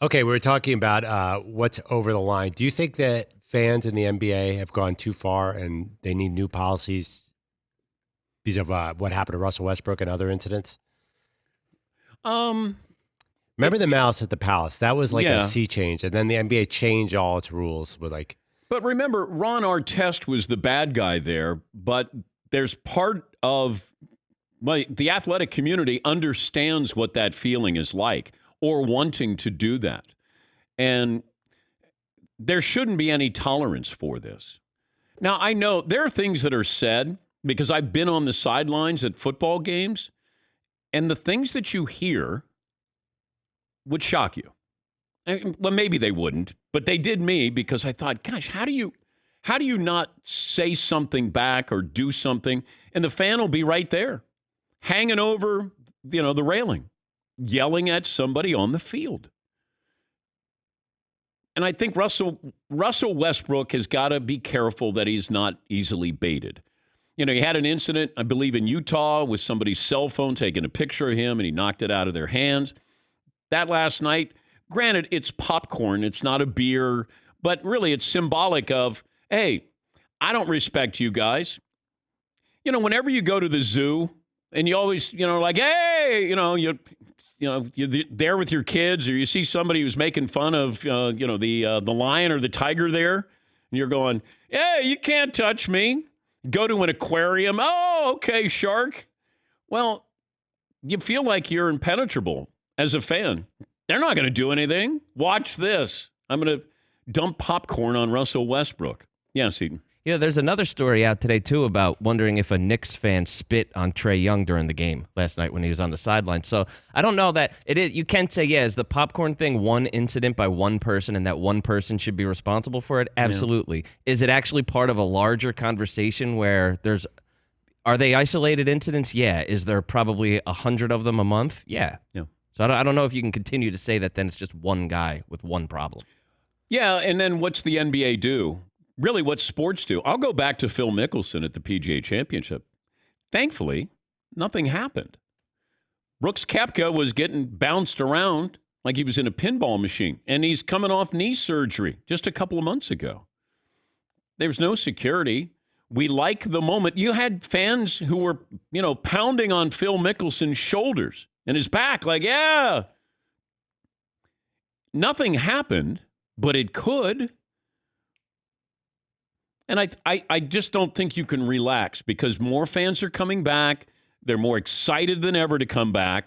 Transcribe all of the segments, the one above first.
Okay, we were talking about what's over the line. Do you think that fans in the NBA have gone too far and they need new policies because of what happened to Russell Westbrook and other incidents? Um, Remember the Malice at the Palace? That was like a yeah. sea change, and then the NBA changed all its rules with like, But remember, Ron Artest was the bad guy there, but there's part of the athletic community understands what that feeling is like or wanting to do that. And there shouldn't be any tolerance for this. Now, I know there are things that are said because I've been on the sidelines at football games, and the things that you hear would shock you. Well, maybe they wouldn't, but they did me because I thought, gosh, how do you not say something back or do something? And the fan will be right there, hanging over, the railing, yelling at somebody on the field. And I think Russell Westbrook has got to be careful that he's not easily baited. He had an incident, I believe, in Utah with somebody's cell phone taking a picture of him, and he knocked it out of their hands. That last night, granted, it's popcorn, it's not a beer, but really it's symbolic of, hey, I don't respect you guys. Whenever you go to the zoo and you always, like, hey, you're there with your kids, or you see somebody who's making fun of, the lion or the tiger there, and you're going, hey, you can't touch me. Go to an aquarium. Oh, okay, shark. Well, you feel like you're impenetrable as a fan. They're not going to do anything. Watch this. I'm going to dump popcorn on Russell Westbrook. Yes, Eden. There's another story out today, too, about wondering if a Knicks fan spit on Trae Young during the game last night when he was on the sideline. So I don't know that it is. You can say, is the popcorn thing one incident by one person and that one person should be responsible for it? Absolutely. Yeah. Is it actually part of a larger conversation where are they isolated incidents? Yeah. Is there probably 100 of them a month? Yeah. So I don't know if you can continue to say that then it's just one guy with one problem. Yeah, and then what's the NBA do? Really, what sports do? I'll go back to Phil Mickelson at the PGA Championship. Thankfully, nothing happened. Brooks Koepka was getting bounced around like he was in a pinball machine, and he's coming off knee surgery just a couple of months ago. There's no security. We like the moment. You had fans who were, pounding on Phil Mickelson's shoulders and his back, like, yeah. Nothing happened, but it could. And I just don't think you can relax because more fans are coming back. They're more excited than ever to come back.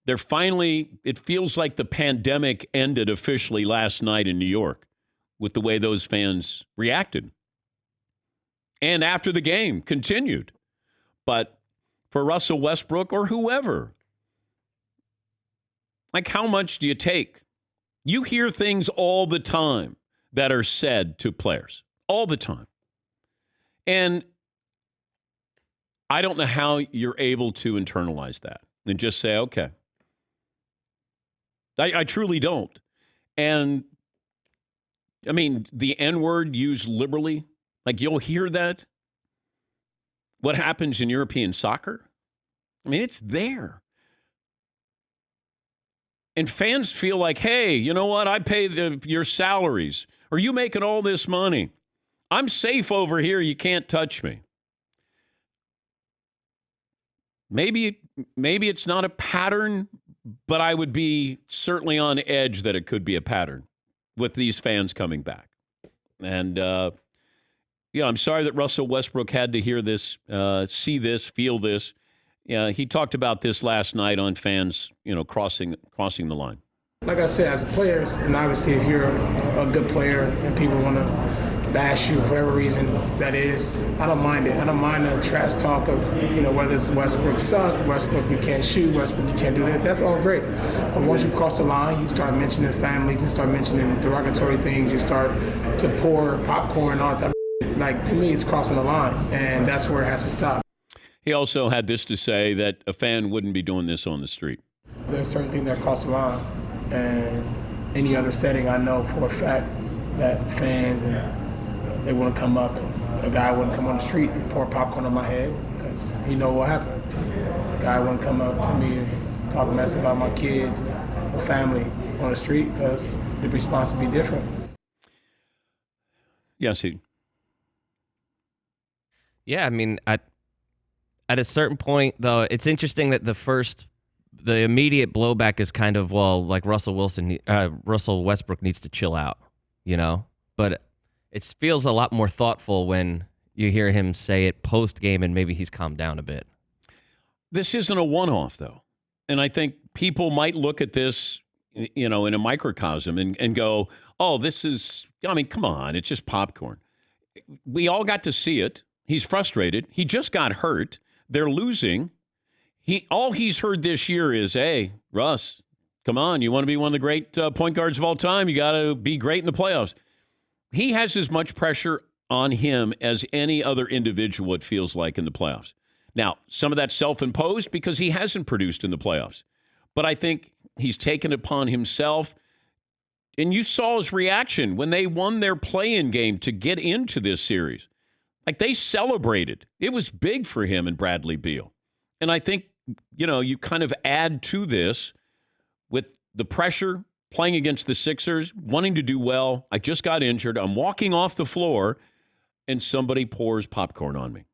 It feels like the pandemic ended officially last night in New York with the way those fans reacted. And after the game, continued. But for Russell Westbrook or whoever, like, how much do you take? You hear things all the time that are said to players, all the time. And I don't know how you're able to internalize that and just say, okay. I truly don't. And, I mean, the N-word used liberally, like you'll hear that. What happens in European soccer? I mean, it's there. And fans feel like, hey, you know what? I pay your salaries. Or you making all this money. I'm safe over here. You can't touch me. Maybe it's not a pattern, but I would be certainly on edge that it could be a pattern with these fans coming back. And, I'm sorry that Russell Westbrook had to hear this, see this, feel this. He talked about this last night on fans, crossing the line. Like I said, as players, and obviously if you're a good player and people want to bash you for whatever reason that is, I don't mind it. I don't mind the trash talk of, whether it's Westbrook suck, Westbrook you can't shoot, Westbrook you can't do that. That's all great. But once you cross the line, you start mentioning family, you start mentioning derogatory things, you start to pour popcorn and all that type of shit. Like, to me, it's crossing the line, and that's where it has to stop. He also had this to say that a fan wouldn't be doing this on the street. There's certain things that cross the line, and any other setting, I know for a fact that fans and they wouldn't come up, and a guy wouldn't come on the street and pour popcorn on my head because he know what happened. A guy wouldn't come up to me and talk mess about my kids or family on the street because the response would be different. Yes, he. Yeah, I mean, at a certain point, though, it's interesting that the immediate blowback is kind of, well, like Russell Westbrook needs to chill out, you know? But it feels a lot more thoughtful when you hear him say it post-game and maybe he's calmed down a bit. This isn't a one-off, though. And I think people might look at this, in a microcosm and go, oh, this is, come on, it's just popcorn. We all got to see it. He's frustrated. He just got hurt. They're losing. All he's heard this year is, hey, Russ, come on, you want to be one of the great point guards of all time? You got to be great in the playoffs. He has as much pressure on him as any other individual, it feels like, in the playoffs. Now, some of that's self-imposed because he hasn't produced in the playoffs. But I think he's taken it upon himself. And you saw his reaction when they won their play-in game to get into this series. Like, they celebrated. It was big for him and Bradley Beal. And I think, you kind of add to this with the pressure, playing against the Sixers, wanting to do well. I just got injured. I'm walking off the floor, and somebody pours popcorn on me.